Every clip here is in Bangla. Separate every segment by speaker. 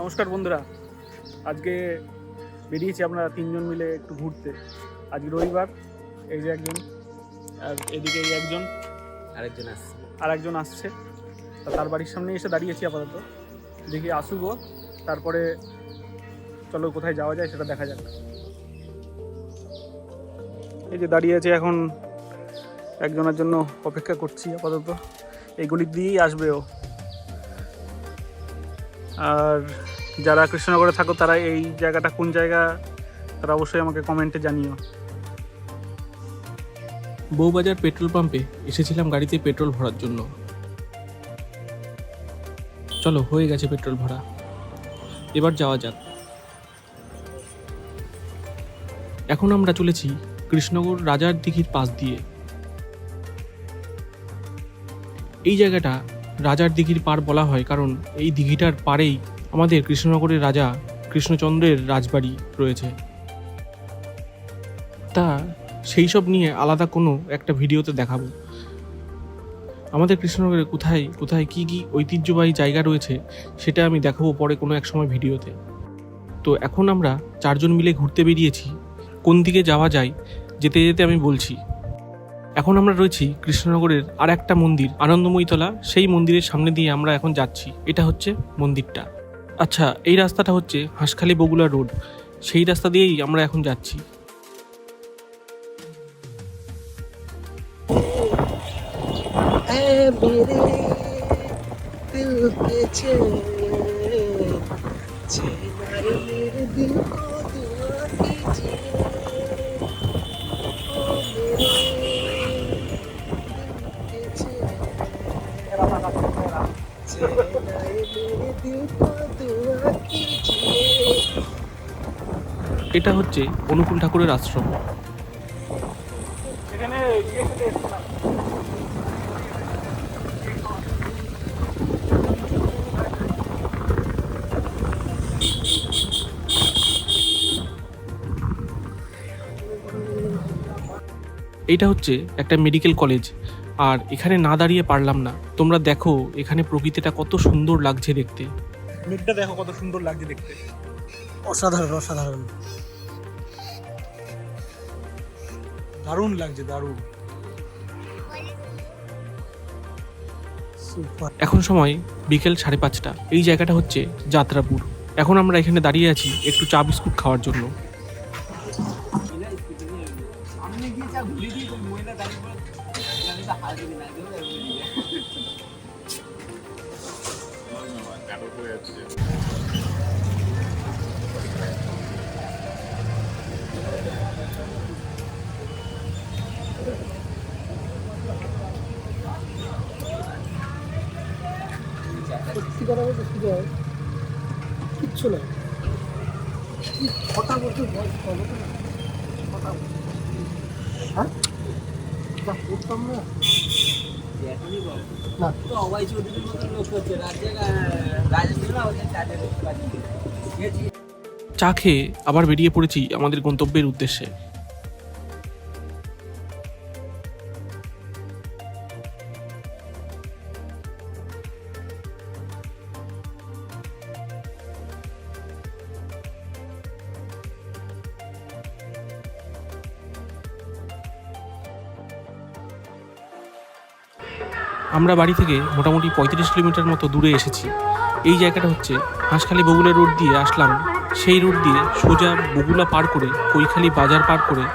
Speaker 1: নমস্কার বন্ধুরা, আজকে বেরিয়েছি আমরা তিনজন মিলে একটু ঘুরতে। আজকে রবিবার, এই যে একজন, আর এদিকে এই একজন, আরেকজন আসছে। তার বাড়ির সামনে এসে দাঁড়িয়েছি আপাতত, দেখি আসুক, তারপরে চলো কোথায় যাওয়া যায় সেটা দেখা যাক। এই যে দাঁড়িয়ে আছে, এখন একজনের জন্য অপেক্ষা করছি আপাতত। এই গলি দিয়েই আসবে ও। আর যারা কৃষ্ণনগরে থাকো তারা এই জায়গাটা কোন জায়গা তারা অবশ্যই আমাকে কমেন্টে জানিও।
Speaker 2: বউবাজার পেট্রোল পাম্পে এসেছিলাম গাড়িতে পেট্রোল ভরার জন্য। চলো, হয়ে গেছে পেট্রোল ভরা, এবার যাওয়া যাক। এখন আমরা চলেছি কৃষ্ণনগর রাজার দিঘির পাশ দিয়ে। এই জায়গাটা রাজার দিঘির পার বলা হয় কারণ এই দিঘিটার পাড়েই আমাদের কৃষ্ণনগরের রাজা কৃষ্ণচন্দ্রের রাজবাড়ি রয়েছে। তা সেই সব নিয়ে আলাদা কোনো একটা ভিডিওতে দেখাবো। আমাদের কৃষ্ণনগরে কোথায় কোথায় কী কী ঐতিহ্যবাহী জায়গা রয়েছে সেটা আমি দেখাবো পরে কোনো এক সময় ভিডিওতে। তো এখন আমরা চারজন মিলে ঘুরতে বেরিয়েছি। কোন দিকে যাওয়া যায় যেতে যেতে আমি বলছি। এখন আমরা রয়েছি কৃষ্ণনগরের আর একটা মন্দির, আনন্দময়ীতলা। সেই মন্দিরের সামনে দিয়ে আমরা এখন যাচ্ছি। এটা হচ্ছে মন্দিরটা। আচ্ছা, এই রাস্তাটা হচ্ছে হাঁসখালি বগুলা রোড, সেই রাস্তা দিয়েই আমরা এখন যাচ্ছি। এটা হচ্ছে অনুকূল ঠাকুরের আশ্রম।
Speaker 1: এখানে
Speaker 2: এইটা হচ্ছে একটা মেডিকেল কলেজ, আর এখানে না দাঁড়িয়ে পারলাম না। তোমরা দেখো এখানে প্রকৃতিটা কত সুন্দর লাগছে দেখতে।
Speaker 1: মেঘটা দেখো কত সুন্দর লাগছে দেখতে,
Speaker 3: অসাধারণ অসাধারণ,
Speaker 1: দারুণ লাগছে, দারুণ।
Speaker 2: এখন সময় বিকেল 5:30। এই জায়গাটা হচ্ছে যাত্রাপুর। এখন আমরা এখানে দাঁড়িয়ে আছি একটু চা বিস্কুট খাওয়ার জন্য।
Speaker 3: সত্যি কথা বলতে সুজয় কিচ্ছু না, কথা বলতে বয়স কবে না, কথা হ্যাঁ যা করতাম না না তো অবাই চৌধুরীর মতো লোক হচ্ছে
Speaker 2: চা খেয়ে আবার বেরিয়ে পড়েছি আমাদের গন্তব্যের উদ্দেশ্যে। আমরা বাড়ি থেকে মোটামুটি 35 কিলোমিটার মতো দূরে এসেছি। এই জায়গাটা হচ্ছে হাঁসখালি বগুলা রোড দিয়ে আসলাম। সেই রোড দিয়ে সোজা বগুলা পার করে, কৈখালি বাজার পার করে,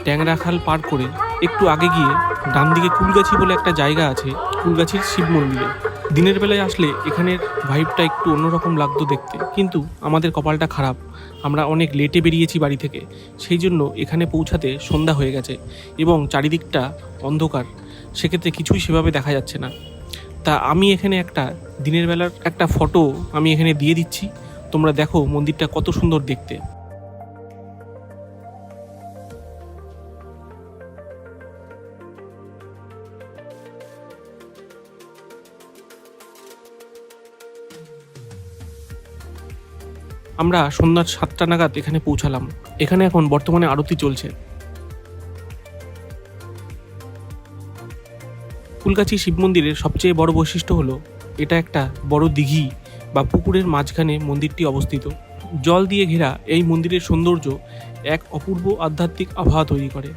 Speaker 2: ট্যাংরাখাল পার করে একটু আগে গিয়ে ডান দিকে কুলগাছি বলে একটা জায়গা আছে, কুলগাছির শিব মন্দিরে। দিনের বেলায় আসলে এখানের ভাইবটা একটু অন্যরকম লাগতো দেখতে, কিন্তু আমাদের কপালটা খারাপ, আমরা অনেক লেটে বেরিয়েছি বাড়ি থেকে। সেই জন্য এখানে পৌঁছাতে সন্ধ্যা হয়ে গেছে এবং চারিদিকটা অন্ধকার, সেক্ষেত্রে কিছুই সেভাবে দেখা যাচ্ছে না। তা আমি এখানে একটা দিনের বেলার একটা ফটো আমি এখানে দিয়ে দিচ্ছি, তোমরা দেখো মন্দিরটা কত সুন্দর দেখতে। আমরা সন্ধ্যা 7টা নাগাদ এখানে পৌঁছালাম। এখানে এখন বর্তমানে আরতি চলছে। ফুলগাছি শিব মন্দিরের সবচেয়ে বড় বৈশিষ্ট্য হলো এটা একটা বড় দিঘি বা পুকুরের মাঝখানে মন্দিরটি অবস্থিত। জল দিয়ে ঘেরা এই মন্দিরের সৌন্দর্য এক অপূর্ব আধ্যাত্মিক আবহাওয়া তৈরি করে।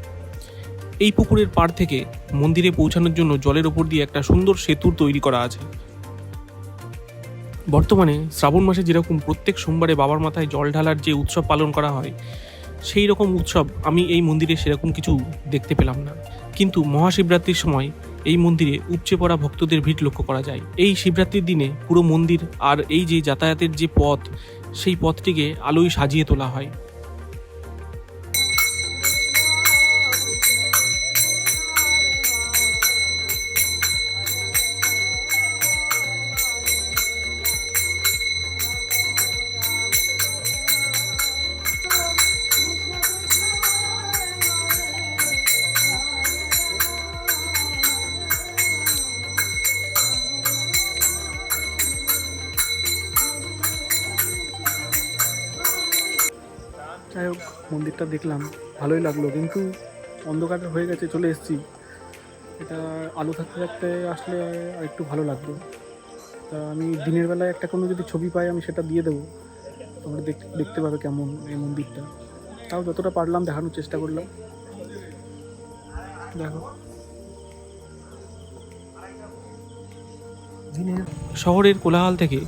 Speaker 2: এই পুকুরের পাড় থেকে মন্দিরে পৌঁছানোর জন্য জলের ওপর দিয়ে একটা সুন্দর সেতু তৈরি করা আছে। বর্তমানে শ্রাবণ মাসে যেরকম প্রত্যেক সোমবারে বাবার মাথায় জল ঢালার যে উৎসব পালন করা হয়, সেই রকম উৎসব আমি এই মন্দিরে সেরকম কিছু দেখতে পেলাম না। কিন্তু মহাশিবরাত্রির সময় এই মন্দিরে উপচে পড়া ভক্তদের ভিড় লক্ষ্য করা যায়। এই শিবরাত্রির দিনে পুরো মন্দির আর এই যে যাতায়াতের যে পথ, সেই পথটিকে আলোয় সাজিয়ে তোলা হয়।
Speaker 1: যাই হোক, মন্দিরটা দেখলাম, ভালোই লাগলো, কিন্তু অন্ধকার হয়ে গেছে, চলে এসেছি। এটা আলো থাকতে থাকতে আসলে আর একটু ভালো লাগতো। তা আমি দিনের বেলায় একটা কোনো যদি ছবি পাই আমি সেটা দিয়ে দেবো, তোমরা দেখতে পাবে কেমন এই মন্দিরটা। তাও যতটা পারলাম দেখানোর চেষ্টা করলাম। দেখো,
Speaker 2: শহরের কোলাহল থেকে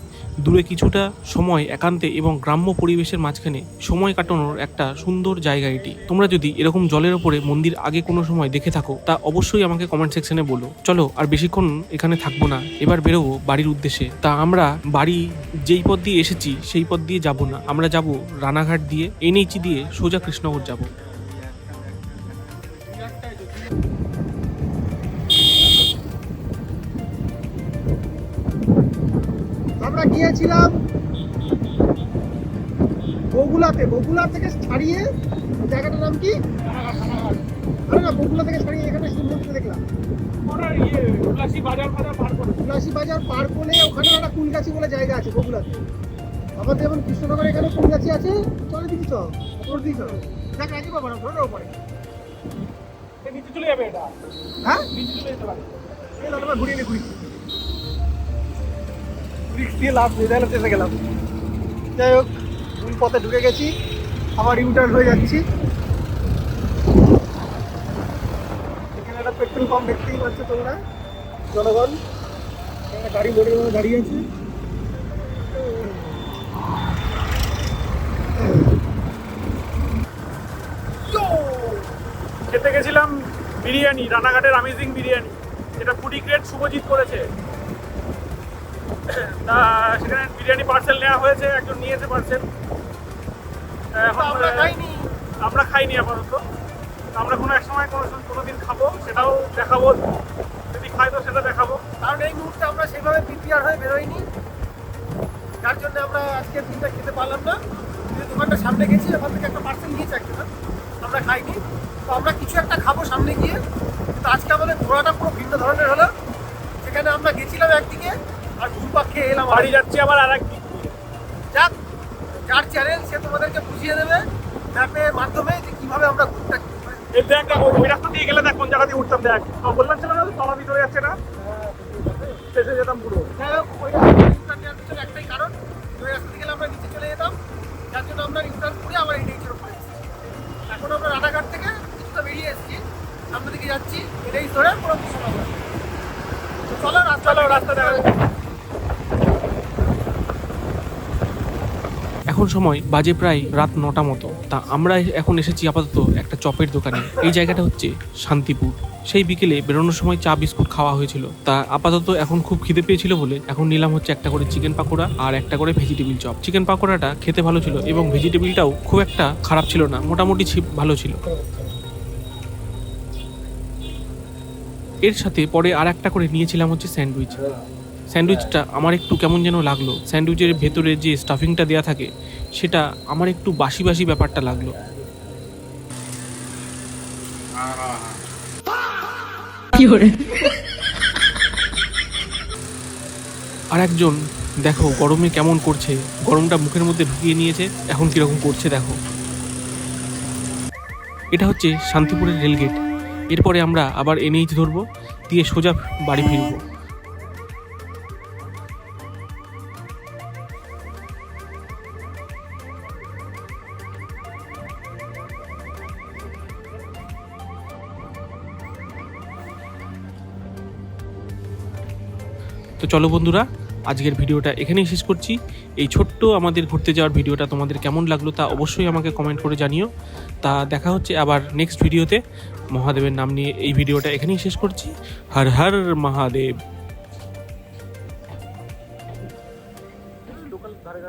Speaker 2: দূরে কিছুটা সময় একান্তে এবং গ্রাম্য পরিবেশের মাঝখানে সময় কাটানোর একটা সুন্দর জায়গা এটি। তোমরা যদি এরকম জলের ওপরে মন্দির আগে কোনো সময় দেখে থাকো, তা অবশ্যই আমাকে কমেন্ট সেকশনে বলো। চলো, আর বেশিক্ষণ এখানে থাকবো না, এবার বেরোবো বাড়ির উদ্দেশ্যে। তা আমরা বাড়ি যেই পথ দিয়ে এসেছি সেই পথ দিয়ে যাব না, আমরা যাব রানাঘাট দিয়ে, NH দিয়ে সোজা কৃষ্ণনগর যাব।
Speaker 3: আমরা গিয়েছিলাম বগুলা থেকে ছাড়িয়ে, জায়গাটার নাম কি? আরে না, বগুলা থেকে ছাড়িয়ে এখানে সুন্দর দেখলাম তুলাসী বাজার পার করে ওখানে একটা কুলগাছি বলে জায়গা আছে বগুলাতে। আমাদের যেমন কৃষ্ণনগরে এখানে কুলগাছি আছে, চলে দিচ্ছি, চল তোর দিই, চল দেখ রাজি পাবো না, ধরে পরে
Speaker 1: নিচে চলে যাবে এটা।
Speaker 3: হ্যাঁ,
Speaker 1: নিচে চলে যেতে পারে,
Speaker 3: ঘুরিয়ে নে, ঘুরিয়ে
Speaker 1: রিক্স দিয়ে লাভ নেই, তাহলে চেপে গেলাম।
Speaker 3: যাই হোক, ভুল পথে ঢুকে গেছি, আবার ইউটার্ন হয়ে যাচ্ছি। এখানে একটা পেট্রোল পাম্প দেখতেই পাচ্ছ তোমরা, জনগণ এখানে গাড়ি মোড়ের মধ্যে দাঁড়িয়ে আছে।
Speaker 1: খেতে গেছিলাম বিরিয়ানি, রানাঘাটের আমেজিং বিরিয়ানি, যেটা ফুডি গ্রেড শুভজিৎ করেছে। তা সেখানে বিরিয়ানি পার্সেল নেওয়া হয়েছে, একজন নিয়েছে পার্সেল। আমরা খাইনি আপাতত, আমরা কোনো এক সময় কোনো দিন খাবো, সেটাও দেখাবো, যদি খাই তো সেটা দেখাবো।
Speaker 3: কারণ এই মুহূর্তে আমরা সেভাবে প্রিপেয়ার হয়ে বেরোইনি, যার জন্য আমরা আজকের দিনটা খেতে পারলাম না। যে দোকানটা সামনে গেছি, ওখান থেকে একটা পার্সেল নিয়েছে একটা, আমরা খাইনি। তো আমরা কিছু একটা খাবো সামনে গিয়ে। তো আজকে আমাদের ঘোরাটা পুরো ভিন্ন ধরনের হলো। সেখানে আমরা গেছিলাম একদিকে, আর ঘুরপাক খেয়ে এলাম
Speaker 1: বাড়ি যাচ্ছি আবার আর একদিন।
Speaker 3: যাক, যার চ্যানেল সে তোমাদেরকে বুঝিয়ে দেবে ম্যাপের মাধ্যমে যে কীভাবে আমরা ঘুরতে।
Speaker 1: এই দেখ, ওই রাস্তা দিয়ে গেলে দেখ কোন জায়গা দিয়ে উঠতাম, দেখ বললাম ছিল না তলা ভিতরে যাচ্ছে না, শেষে যেতাম পুরো।
Speaker 3: যাই হোক, ওই রাস্তা নেওয়ার পিছনে একটাই কারণ, ওই রাস্তা দিয়ে গেলে আমরা নিচে চলে যেতাম, যার জন্য আমরা রিটার্ন করে আবার এই নেইচের উপরে এসেছি। এখন আমরা রানাঘাট থেকে কিছুটা বেরিয়ে এসেছি, সামনের দিকে যাচ্ছি, এটাই ধরে পুরো কৃষ্ণনগর। চলো রাস্তা দেখা যাবে।
Speaker 2: এখন সময় বাজে প্রায় রাত 9টা মতো। তা আমরা এখন এসেছি আপাতত একটা চপের দোকানে। এই জায়গাটা হচ্ছে শান্তিপুর। সেই বিকেলে বেরোনোর সময় চা বিস্কুট খাওয়া হয়েছিল। তা আপাতত এখন খুব খিদে পেয়েছিল বলে এখন নিলাম হচ্ছে একটা করে চিকেন পাকোড়া আর একটা করে ভেজিটেবিল চপ। চিকেন পাকোড়াটা খেতে ভালো ছিল এবং ভেজিটেবিলটাও খুব একটা খারাপ ছিল না, মোটামুটি ভালো ছিল। এর সাথে পরে আর একটা করে নিয়েছিলাম হচ্ছে স্যান্ডউইচ। স্যান্ডউইচটা আমার একটু কেমন যেন লাগলো, স্যান্ডউইচের ভেতরে যে স্টাফিংটা দেওয়া থাকে সেটা আমার একটু বাসি বাসি ব্যাপারটা লাগলো। আর একজন দেখো গরমে কেমন করছে, গরমটা মুখের মধ্যে ঢুকিয়ে নিয়েছে, এখন কিরকম করছে দেখো। এটা হচ্ছে শান্তিপুরের রেলগেট। এরপরে আমরা আবার NH ধরবো, দিয়ে সোজা বাড়ি ফিরবো। তো চলো বন্ধুরা, আজকের ভিডিওটা এখানেই শেষ করছি। এই ছোট্ট আমাদের ঘুরতে যাওয়ার ভিডিওটা তোমাদের কেমন লাগলো তা অবশ্যই আমাকে কমেন্ট করে জানিও। তা দেখা হচ্ছে আবার নেক্সট ভিডিওতে। মহাদেবের নাম নিয়ে এই ভিডিওটা এখানেই শেষ করছি। হর হর মহাদেব।
Speaker 1: লোকাল ধারে